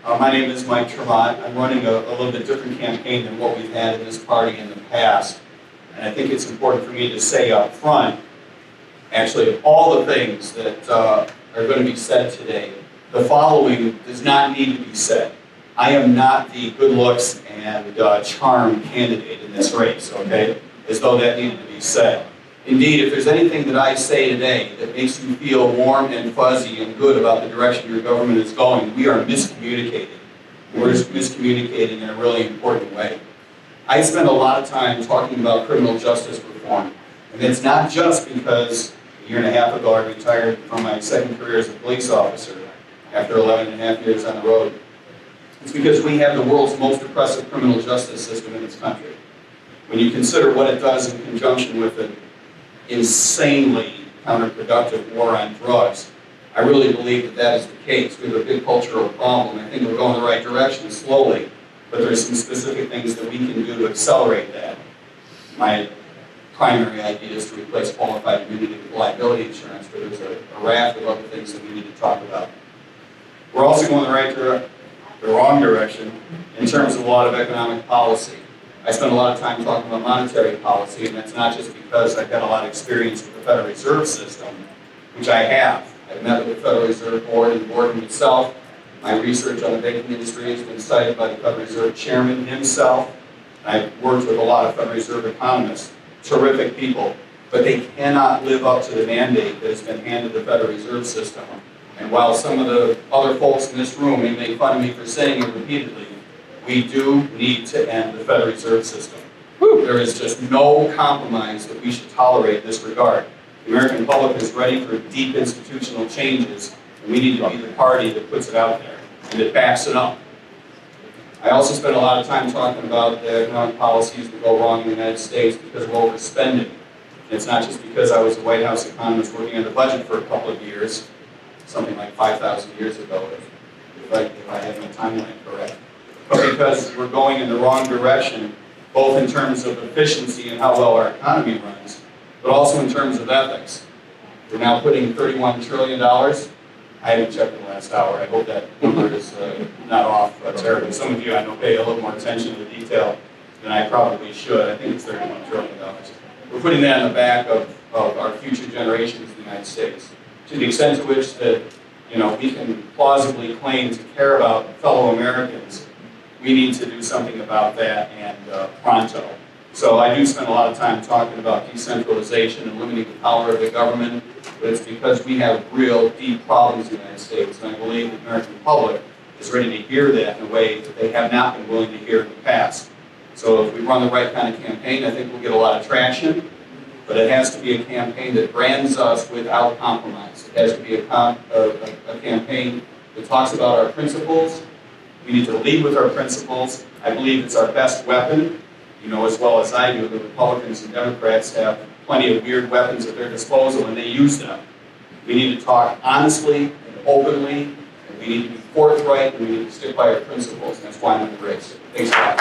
My name is Mike Tremont. I'm running a little bit different campaign than what we've had in this party in the past. And I think it's important for me to say up front, actually, all the things that are going to be said today, the following does not need to be said. I am not the good looks and charm candidate in this race, okay? As though that needed to be said. Indeed, if there's anything that I say today that makes you feel warm and fuzzy and good about the direction your government is going, we are miscommunicating. We're miscommunicating in a really important way. I spend a lot of time talking about criminal justice reform. And it's not just because a year and a half ago I retired from my second career as a police officer after 11 and a half years on the road. It's because we have the world's most oppressive criminal justice system in this country. When you consider what it does in conjunction with an insanely counterproductive war on drugs, I really believe that that is the case. We have a big cultural problem. I think we're going the right direction slowly, but there's some specific things that we can do to accelerate that. My primary idea is to replace qualified immunity with liability insurance, but there's a raft of other things that we need to talk about. We're also going the wrong direction in terms of a lot of economic policy. I spend a lot of time talking about monetary policy, and that's not just because I've got a lot of experience with the Federal Reserve System, which I have. I've met with the Federal Reserve Board and the board itself. My research on the banking industry has been cited by the Federal Reserve Chairman himself. I've worked with a lot of Federal Reserve economists, terrific people, but they cannot live up to the mandate that has been handed the Federal Reserve System. And while some of the other folks in this room may make fun of me for saying it repeatedly, we do need to end the Federal Reserve System. There is just no compromise that we should tolerate in this regard. The American public is ready for deep institutional changes, and we need to be the party that puts it out there and that backs it up. I also spend a lot of time talking about the economic policies that go wrong in the United States because of overspending. And it's not just because I was a White House economist working on the budget for a couple of years, something like 5,000 years ago, if I have my timeline correct. But because we're going in the wrong direction, both in terms of efficiency and how well our economy runs, but also in terms of ethics. We're now putting $31 trillion. I haven't checked in the last hour. I hope that number is not off terribly. Some of you, I know, pay a little more attention to detail than I probably should. I think it's $31 trillion. We're putting that on the back of our future generations in the United States. To the extent to which that, we can plausibly claim to care about fellow Americans, we need to do something about that, and pronto. So I do spend a lot of time talking about decentralization and limiting the power of the government, but it's because we have real deep problems in the United States, and I believe the American public is ready to hear that in a way that they have not been willing to hear in the past. So if we run the right kind of campaign, I think we'll get a lot of traction, but it has to be a campaign that brands us without compromise. It has to be a campaign that talks about our principles. We need to lead with our principles. I believe it's our best weapon. You know as well as I do, the Republicans and Democrats have plenty of weird weapons at their disposal, and they use them. We need to talk honestly and openly, and we need to be forthright, and we need to stick by our principles, and that's why I'm in the race. Thanks a lot.